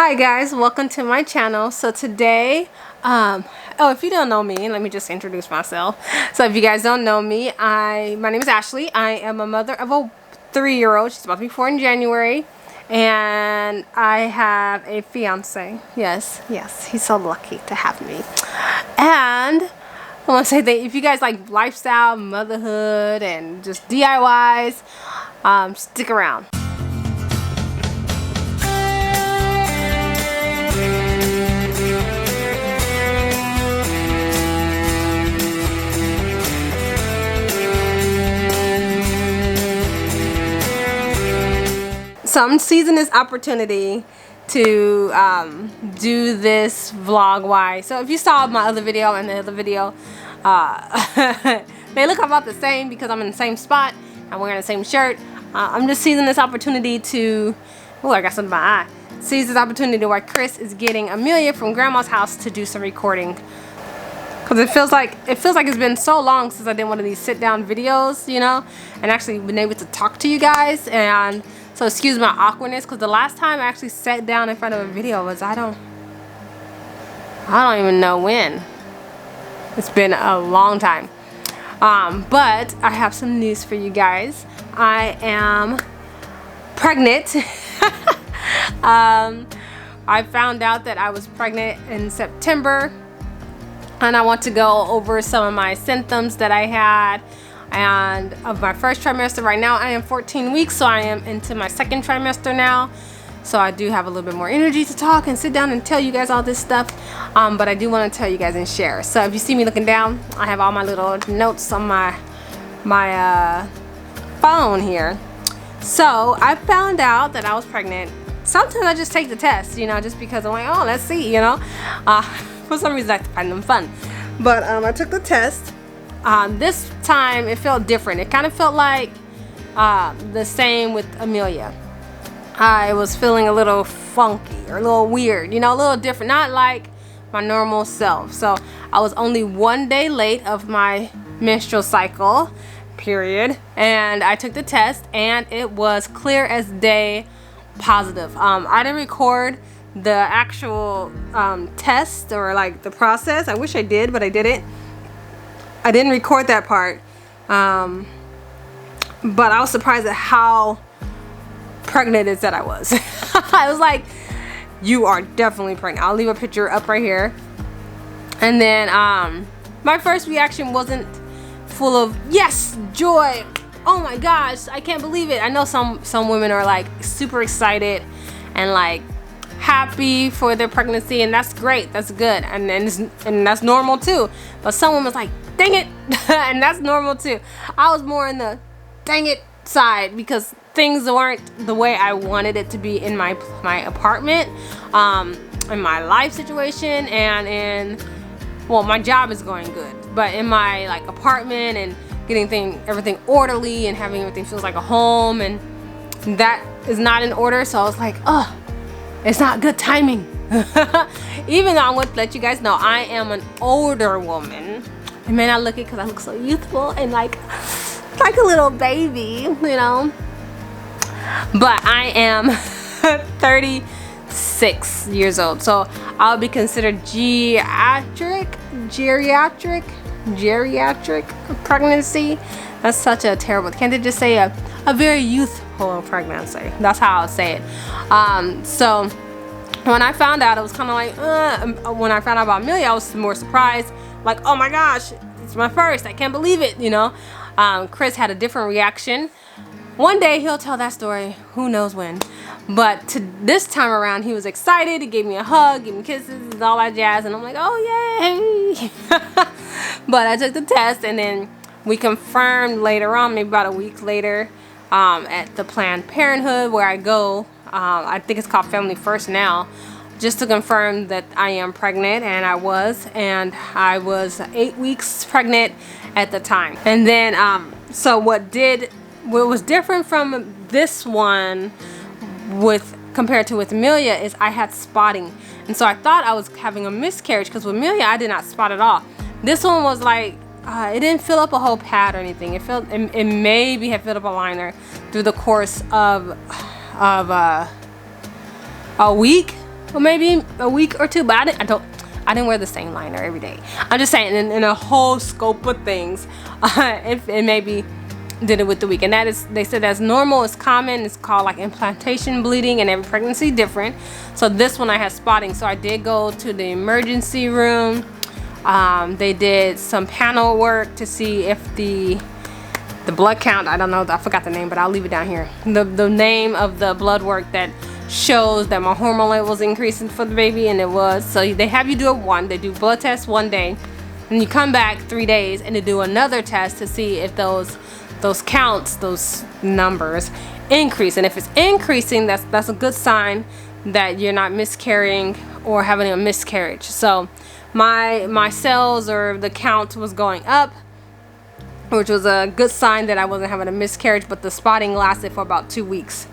Hi guys, welcome to my channel. So today, if you don't know me, let me just introduce myself. So if you guys don't know me, my name is Ashley. I am a mother of a 3-year-old. She's about to be 4 in January. And I have a fiance. Yes, he's so lucky to have me. And I want to say that if you guys like lifestyle, motherhood, and just DIYs, stick around. So I'm seizing this opportunity to do this vlog. Why? So if you saw my other video and the other video, they look about the same because I'm in the same spot. I'm wearing the same shirt. I'm just seizing this opportunity to, oh, I got something in my eye. Seize this opportunity while Chris is getting Amelia from Grandma's house to do some recording. Cause it feels like it's been so long since I did one of these sit-down videos, you know, and actually been able to talk to you guys. And so excuse my awkwardness, because the last time I actually sat down in front of a video was I don't even know when. It's been a long time. But I have some news for you guys. I am pregnant. I found out that I was pregnant in September, and I want to go over some of my symptoms that I had. And of my first trimester. Right now I am 14 weeks, so I am into my second trimester now, so I do have a little bit more energy to talk and sit down and tell you guys all this stuff, but I do want to tell you guys and share. So if you see me looking down, I have all my little notes on my phone here. So I found out that I was pregnant. Sometimes I just take the test, you know, just because I'm like, oh, let's see, you know. For some reason I find them fun, but I took the test. This time it felt different. It kind of felt like the same with Amelia. I was feeling a little funky or a little weird, you know, a little different, not like my normal self. So I was only 1 day late of my menstrual cycle, period. And I took the test and it was clear as day positive. I didn't record the actual test or like the process. I wish I did, but I didn't. I didn't record that part, but I was surprised at how pregnant it said I was. I was like, you are definitely pregnant. I'll leave a picture up right here. And then my first reaction wasn't full of yes, joy, oh my gosh, I can't believe it. I know some women are like super excited and like happy for their pregnancy, and that's great, that's good, and that's normal too. But some women's like, dang it, and that's normal too. I was more in the dang it side because things weren't the way I wanted it to be in my apartment, in my life situation, and well, my job is going good, but in my like apartment and getting everything orderly and having everything feels like a home, and that is not in order. So I was like, oh, it's not good timing. Even though I want to let you guys know I am an older woman. It may not look it because I look so youthful and like a little baby, you know. But I am 36 years old, so I'll be considered geriatric pregnancy. That's such a terrible. Can't they just say a very youthful pregnancy? That's how I'll say it. So when I found out, it was kind of like, when I found out about Amelia, I was more surprised. Like, oh my gosh, it's my first. I can't believe it, you know. Chris had a different reaction. One day he'll tell that story, who knows when. But this time around, he was excited. He gave me a hug, gave me kisses, and all that jazz. And I'm like, oh, yay. But I took the test, and then we confirmed later on, maybe about a week later, at the Planned Parenthood where I go. I think it's called Family First now, just to confirm that I am pregnant, and I was 8 weeks pregnant at the time. And then so what was different from this one compared to with Amelia is I had spotting, and so I thought I was having a miscarriage because with Amelia I did not spot at all. This one was like it didn't fill up a whole pad or anything. It maybe had filled up a liner through the course of a week, or maybe a week or two, but I didn't wear the same liner every day. I'm just saying in a whole scope of things, it maybe did it with the week. And that is, they said that's normal, it's common, it's called like implantation bleeding, and every pregnancy different. So this one I had spotting, so I did go to the emergency room. They did some panel work to see if the blood count, I don't know, I forgot the name, but I'll leave it down here. The name of the blood work that shows that my hormone levels increasing for the baby, and it was. So they have you do they do blood tests one day, and you come back 3 days and they do another test to see if those counts, those numbers increase. And if it's increasing, that's a good sign that you're not miscarrying or having a miscarriage. So my cells or the count was going up, which was a good sign that I wasn't having a miscarriage, but the spotting lasted for about 2 weeks,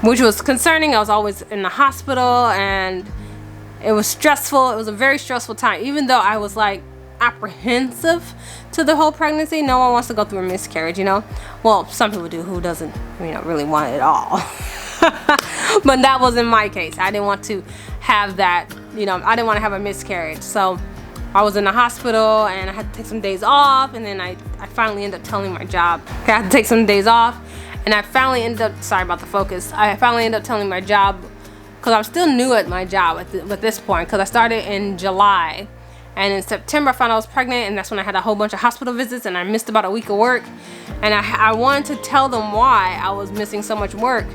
which was concerning. I was always in the hospital and it was stressful. It was a very stressful time, even though I was like apprehensive to the whole pregnancy. No one wants to go through a miscarriage, you know. Well, some people do who doesn't, you know, really want it at all. But that wasn't my case. I didn't want to have that, you know, I didn't want to have a miscarriage. So I was in the hospital and I had to take some days off, and then I finally ended up telling my job, okay, I had to take some days off, and I finally ended up, sorry about the focus, I finally ended up telling my job, because I'm still new at my job at this point, because I started in July, and in September I found I was pregnant, and that's when I had a whole bunch of hospital visits and I missed about a week of work. And I wanted to tell them why I was missing so much work,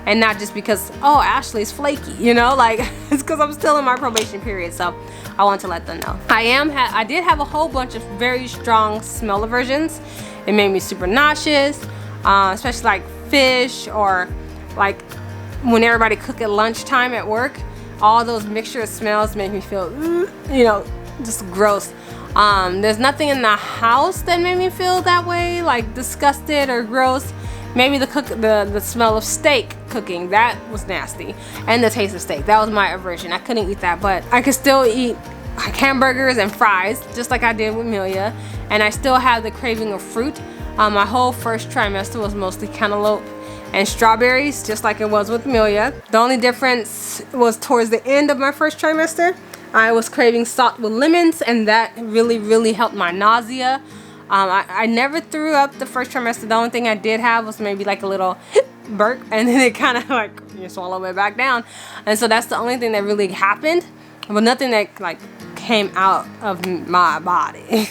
and not just because, oh, Ashley's flaky, you know, like it's because I'm still in my probation period. So I want to let them know. I did have a whole bunch of very strong smell aversions. It made me super nauseous, especially like fish, or like when everybody cook at lunchtime at work. All those mixture of smells make me feel, you know, just gross. There's nothing in the house that made me feel that way, like disgusted or gross. Maybe the smell of steak cooking, that was nasty, and the taste of steak, that was my aversion. I couldn't eat that, but I could still eat like hamburgers and fries, just like I did with Amelia, and I still have the craving of fruit. My whole first trimester was mostly cantaloupe and strawberries, just like it was with Amelia. The only difference was towards the end of my first trimester, I was craving salt with lemons, and that really helped my nausea. I never threw up the first trimester. The only thing I did have was maybe like a little burp, and then it kind of like, you swallow it back down. And so that's the only thing that really happened, but nothing that like came out of my body.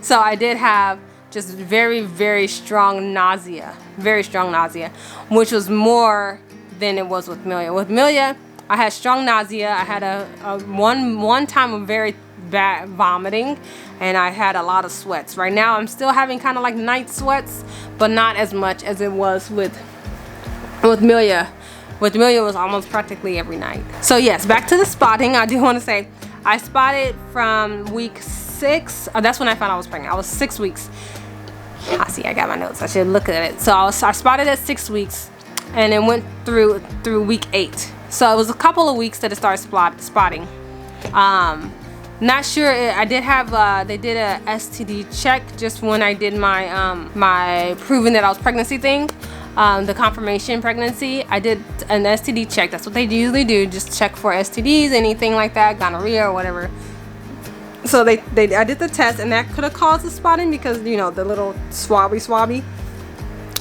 So I did have just very strong nausea, which was more than it was with Amelia. With Amelia, I had strong nausea. I had a one time of very bad vomiting, and I had a lot of sweats. Right now I'm still having kind of like night sweats, but not as much as it was with Amelia. With Amelia, it was almost practically every night. So yes, back to the spotting. I do want to say I spotted from week 6. That's when I found I was pregnant. I was 6 weeks. See, I got my notes. I should look at it. So I spotted at 6 weeks, and it went through week 8. So it was a couple of weeks that it started spotting. Not sure. I did have they did a STD check just when I did my my proving that I was pregnancy thing, the confirmation pregnancy. I did an STD check. That's what they usually do, just check for STDs, anything like that, gonorrhea or whatever. So I did the test, and that could have caused the spotting because, you know, the little swabby.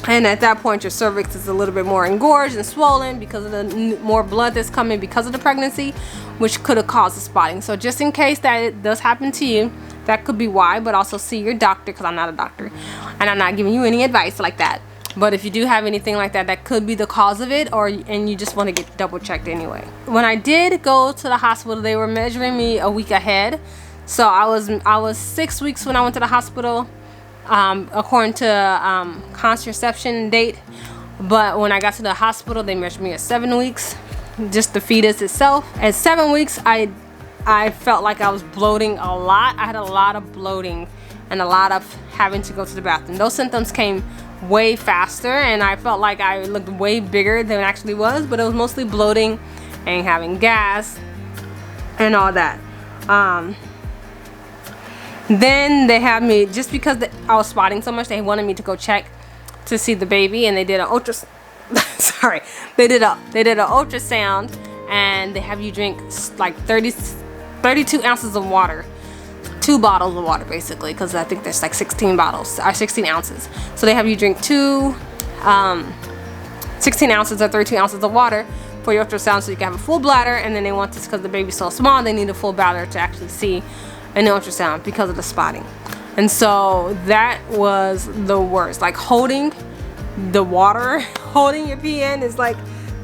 And at that point, your cervix is a little bit more engorged and swollen because of the more blood that's coming because of the pregnancy, which could have caused the spotting. So just in case that it does happen to you, that could be why. But also see your doctor, because I'm not a doctor and I'm not giving you any advice like that. But if you do have anything like that, that could be the cause of it, and you just want to get double checked anyway. When I did go to the hospital, they were measuring me a week ahead. So I was 6 weeks when I went to the hospital, according to contraception date. But when I got to the hospital, they measured me at 7 weeks, just the fetus itself. At 7 weeks, I felt like I was bloating a lot. I had a lot of bloating and a lot of having to go to the bathroom. Those symptoms came way faster, and I felt like I looked way bigger than it actually was, but it was mostly bloating and having gas and all that. Then they had me, just because I was spotting so much, they wanted me to go check to see the baby, and they did an sorry, they did a ultrasound, and they have you drink like 32 ounces of water, 2 bottles of water basically, because I think there's like 16 bottles or 16 ounces. So they have you drink 16 ounces or 32 ounces of water for your ultrasound, so you can have a full bladder. And then they want this because the baby's so small, they need a full bladder to actually see an ultrasound because of the spotting. And so that was the worst. Like holding the water, holding your pee in is like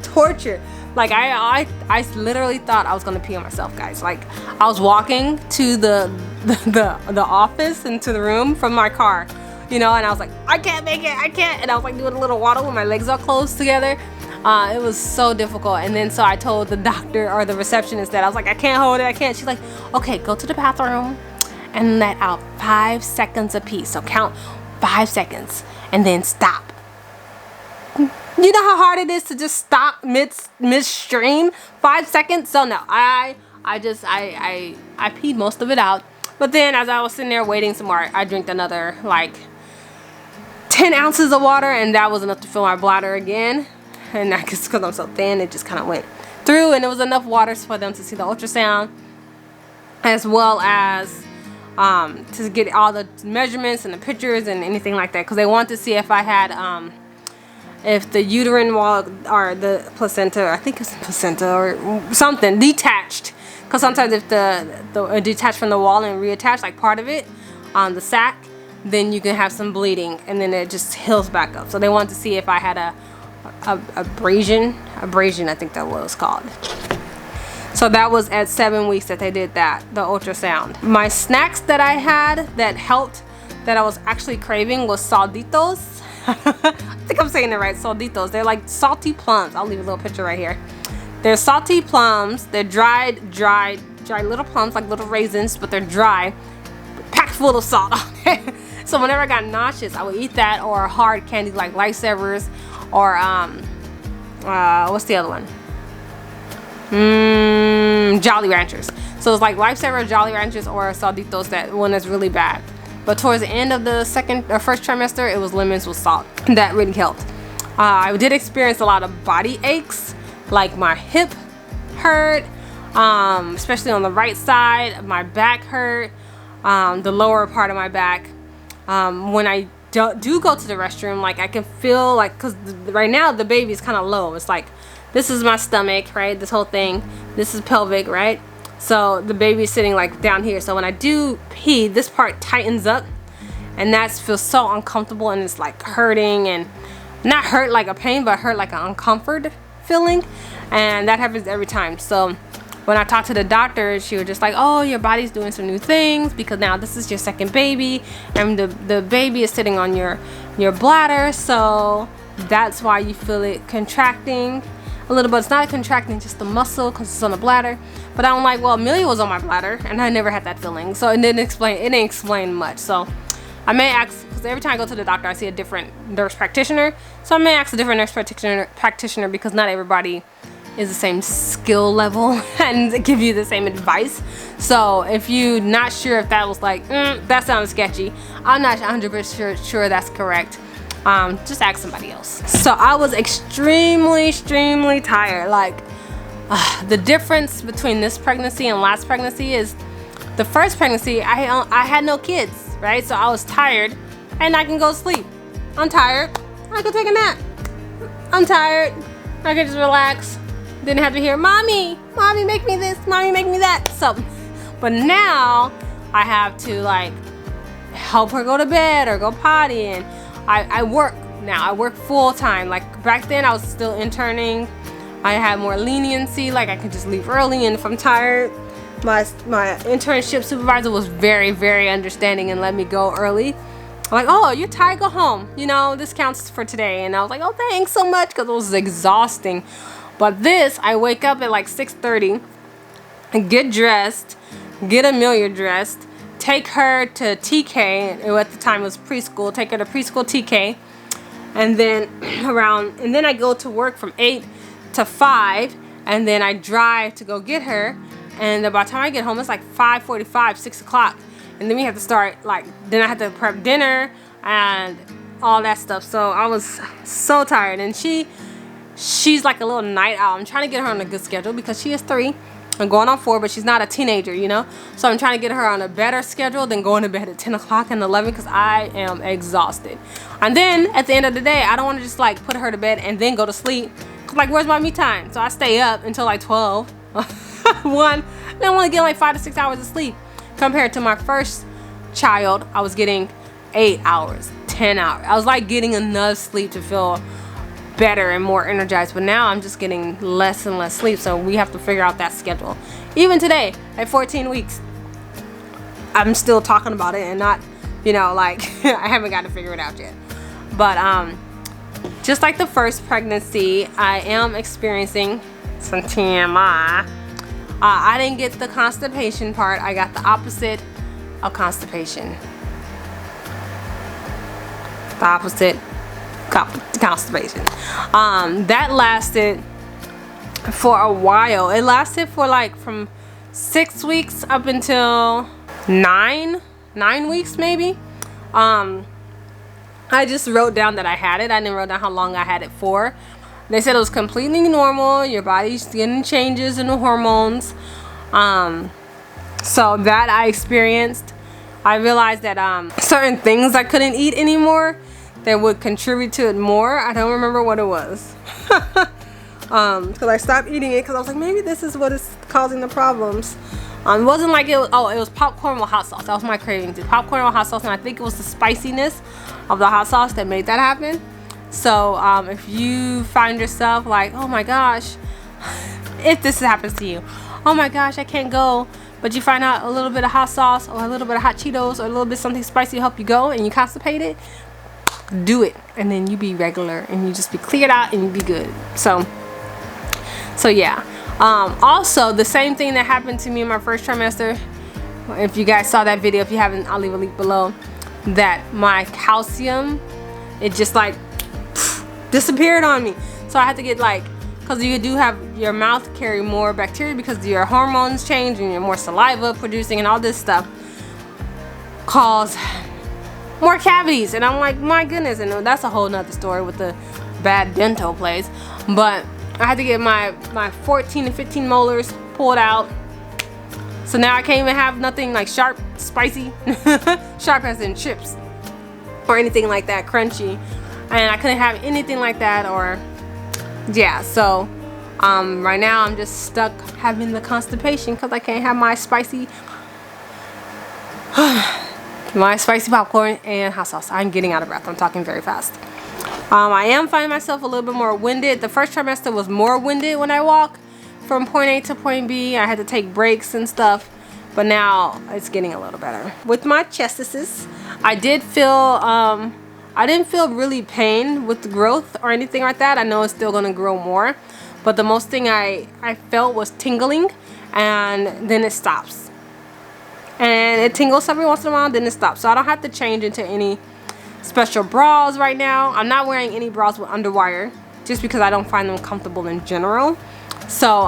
torture. Like I literally thought I was gonna pee on myself, guys. Like I was walking to the office and to the room from my car, you know, and I was like, I can't make it, I can't. And I was like doing a little waddle with my legs all closed together. It was so difficult. And then so I told the doctor or the receptionist that I was like, I can't hold it, I can't. She's like, okay, go to the bathroom and let out 5 seconds apiece. So count 5 seconds and then stop. You know how hard it is to just stop midstream? 5 seconds? So no, I peed most of it out. But then as I was sitting there waiting some more, I drank another like 10 ounces of water, and that was enough to fill my bladder again. And I guess because I'm so thin, it just kind of went through, and it was enough water for them to see the ultrasound, as well as to get all the measurements and the pictures and anything like that, because they want to see if I had if the uterine wall or the placenta, I think it's placenta or something, detached. Because sometimes if the detached from the wall and reattached, like part of it on the sac, then you can have some bleeding, and then it just heals back up. So they want to see if I had a abrasion, I think that was called. So that was at 7 weeks that they did that, the ultrasound. My snacks that I had that helped, that I was actually craving, was salditos. I think I'm saying it right, salditos. They're like salty plums. I'll leave a little picture right here. They're salty plums. They're dried little plums, like little raisins, but they're dry, packed full of salt. So whenever I got nauseous, I would eat that, or hard candy like Lifesavers, or what's the other one? Jolly Ranchers. So it's like Lifesaver, Jolly Ranchers, or salditos, that one that's really bad. But towards the end of the first trimester, it was lemons with salt. That really helped. I did experience a lot of body aches, like my hip hurt, especially on the right side. My back hurt, the lower part of my back. When I do go to the restroom, like I can feel like, because right now the baby is kind of low. It's like, this is my stomach, right? This whole thing. This is pelvic, right? So the baby's sitting like down here. So when I do pee, this part tightens up, and that feels so uncomfortable, and it's like hurting, and not hurt like a pain, but hurt like an uncomfort feeling. And that happens every time. So when I talked to the doctor, she was just like, oh, your body's doing some new things, because now this is your second baby, and the baby is sitting on your bladder, so that's why you feel it contracting a little bit. It's not contracting just the muscle because it's on the bladder. But I'm like, well, Amelia was on my bladder and I never had that feeling, so it didn't explain much. So I may ask, because every time I go to the doctor I see a different nurse practitioner, so I may ask a different nurse practitioner, because not everybody is the same skill level and give you the same advice. So if you're not sure if that was like, that sounds sketchy, I'm not 100% sure that's correct, just ask somebody else. So I was extremely tired. Like the difference between this pregnancy and last pregnancy is, the first pregnancy I had no kids, right? So I was tired and I can go sleep. I'm tired, I could take a nap. I'm tired, I could just relax. Didn't have to hear, mommy make me this, mommy make me that. So, but now I have to like help her go to bed or go potty, and I work now. I work full time. Like back then I was still interning. I had more leniency, like I could just leave early, and if I'm tired, my internship supervisor was very understanding and let me go early. I'm like, oh, you're tired, go home. You know, this counts for today. And I was like, oh, thanks so much, because it was exhausting. But this, I wake up at like 6:30 and get dressed, get Amelia dressed, take her to TK, at the time it was preschool, take her to preschool TK, and then I go to work from 8 to 5, and then I drive to go get her, and by the time I get home it's like 5:45, 6 o'clock, and then we have to start, like, then I have to prep dinner and all that stuff. So I was so tired, and she she's like a little night owl. I'm trying to get her on a good schedule because she is 3 and going on 4, but she's not a teenager, you know? So I'm trying to get her on a better schedule than going to bed at 10 o'clock and 11 because I am exhausted. And then at the end of the day, I don't want to just like put her to bed and then go to sleep. Like, where's my me time? So I stay up until like 12, 1, and I want to get like 5 to 6 hours of sleep. Compared to my first child, I was getting 8 hours, 10 hours. I was like getting enough sleep to feel better and more energized, but now I'm just getting less and less sleep, so we have to figure out that schedule. Even today at 14 weeks, I'm still talking about it and not, you know, like I haven't got to figure it out yet. But just like the first pregnancy, I am experiencing some TMI. I didn't get the constipation part. I got the opposite of constipation. The opposite constipation. That lasted for a while. It lasted for like from 6 weeks up until 9 weeks maybe. I just wrote down that I had it. I didn't write down how long I had it for. They said it was completely normal. Your body's getting changes in the hormones. So that I experienced. I realized that certain things I couldn't eat anymore that would contribute to it more. I don't remember what it was. Because I stopped eating it because I was like, maybe this is what is causing the problems. It wasn't like it was, it was popcorn with hot sauce. That was my craving too. Popcorn with hot sauce, and I think it was the spiciness of the hot sauce that made that happen. So if you find yourself like, oh my gosh, if this happens to you, oh my gosh, I can't go, but you find out a little bit of hot sauce or a little bit of hot Cheetos or a little bit something spicy to help you go and you constipated, do it, and then you be regular and you just be cleared out and you be good. So yeah. Also, the same thing that happened to me in my first trimester, if you guys saw that video, if you haven't, I'll leave a link below, that my calcium, it just like disappeared on me. So I had to get like, because you do have your mouth carry more bacteria because your hormones change and you're more saliva producing and all this stuff cause more cavities. And I'm like, my goodness. And that's a whole nother story with the bad dental place. But I had to get my 14 and 15 molars pulled out. So now I can't even have nothing like sharp, spicy, sharp as in chips or anything like that, crunchy. And I couldn't have anything like that, or yeah. So right now I'm just stuck having the constipation because I can't have my spicy popcorn and hot sauce. I'm getting out of breath. I'm talking very fast. I am finding myself a little bit more winded. The first trimester was more winded when I walk from point A to point B. I had to take breaks and stuff, but now it's getting a little better. With my chestises, I didn't feel really pain with the growth or anything like that. I know it's still gonna grow more, but the most thing I felt was tingling, and then it stops. And it tingles every once in a while, then it stops. So I don't have to change into any special bras right now. I'm not wearing any bras with underwire just because I don't find them comfortable in general. So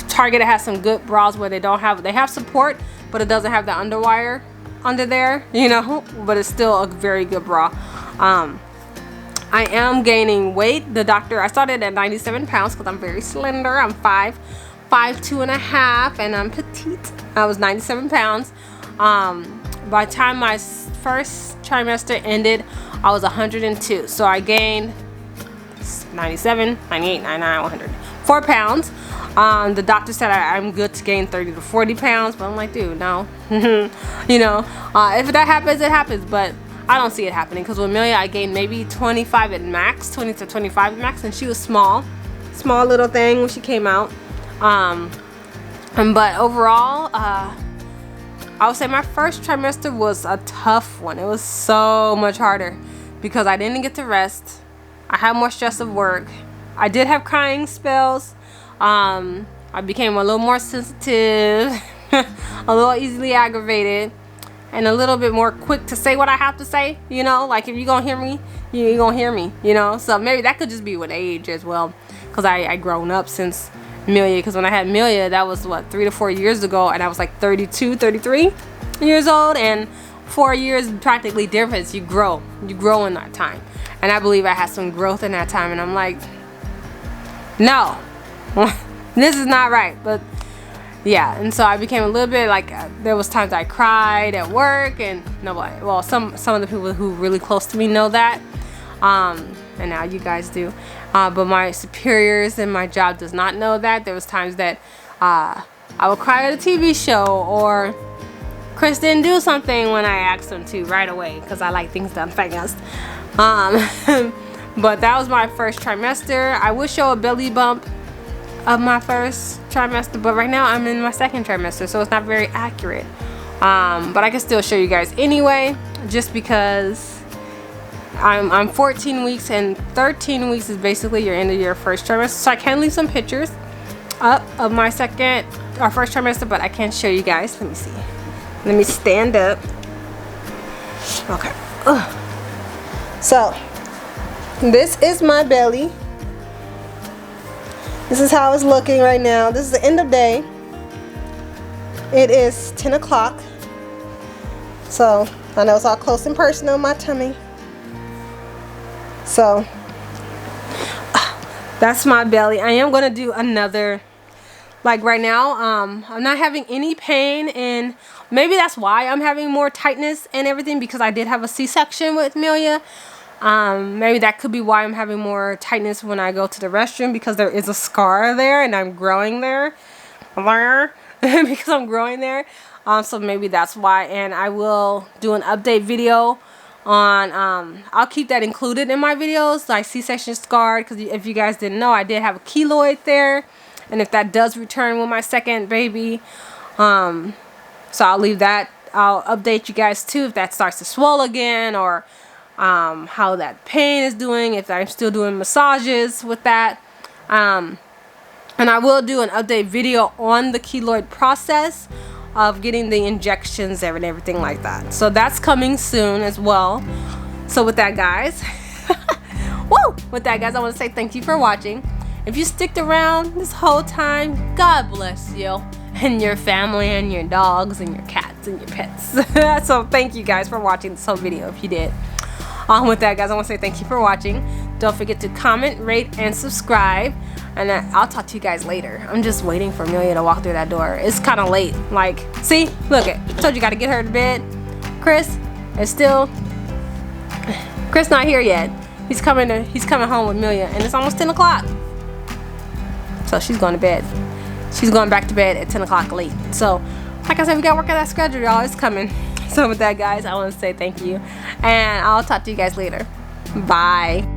Target has some good bras where they have support, but it doesn't have the underwire under there, you know, but it's still a very good bra. I am gaining weight. I started at 97 pounds because I'm very slender. I'm 5'2 and a half, and I'm petite. I was 97 pounds. By the time my first trimester ended, I was 102. So I gained 97, 98, 99, 100. 4 pounds. The doctor said I'm good to gain 30 to 40 pounds, but I'm like, dude, no. You know, if that happens, it happens, but I don't see it happening because with Amelia, I gained maybe 25 at max, 20 to 25 at max, and she was small little thing when she came out. But overall, I would say my first trimester was a tough one. It was so much harder because I didn't get to rest. I had more stress of work. I did have crying spells. I became a little more sensitive, a little easily aggravated, and a little bit more quick to say what I have to say, you know, like if you're gonna hear me, you're gonna hear me, you know. So maybe that could just be with age as well, because I grown up since Amelia, because when I had Amelia, that was what, 3 to 4 years ago, and I was like 32, 33 years old, and 4 years practically difference. You grow in that time, and I believe I had some growth in that time, and I'm like, no, this is not right. But yeah, and so I became a little bit like, there was times I cried at work, and nobody, well, some of the people who really close to me know that, and now you guys do, but my superiors in my job does not know that. There was times that I would cry at a TV show, or Chris didn't do something when I asked him to right away, because I like things done fast. But that was my first trimester. I would show a belly bump of my first trimester, but right now I'm in my second trimester, so it's not very accurate. But I can still show you guys anyway, just because I'm 14 weeks and 13 weeks is basically your end of your first trimester. So I can leave some pictures up of my second or first trimester, but I can't show you guys. Let me see. Let me stand up. Okay. Ugh. So this is my belly. This is how it's looking right now. This is the end of day. It is 10 o'clock. So I know it's all close and personal, my tummy. So that's my belly. I am gonna do another, like right now, I'm not having any pain, and maybe that's why I'm having more tightness and everything, because I did have a C-section with Amelia. Maybe that could be why I'm having more tightness when I go to the restroom, because there is a scar there and I'm growing there. Because I'm growing there. So maybe that's why. And I will do an update video on, I'll keep that included in my videos, like C-section scarred, because if you guys didn't know, I did have a keloid there. And if that does return with my second baby, so I'll leave that. I'll update you guys too if that starts to swell again, or how that pain is doing, if I'm still doing massages with that. And I will do an update video on the keloid process of getting the injections and everything like that. So that's coming soon as well. So with that, guys, woo! With that, guys, I want to say thank you for watching. If you sticked around this whole time, God bless you and your family and your dogs and your cats and your pets. So thank you guys for watching this whole video if you did. With that, guys, I want to say thank you for watching. Don't forget to comment, rate, and subscribe. And I'll talk to you guys later. I'm just waiting for Amelia to walk through that door. It's kind of late. Like, see? Look it. I told you, got to get her to bed. Chris is still... Chris not here yet. He's coming home with Amelia. And it's almost 10 o'clock. So she's going to bed. She's going back to bed at 10 o'clock late. So, like I said, we got to work out that schedule, y'all. It's coming. So with that, guys, I want to say thank you. And I'll talk to you guys later. Bye.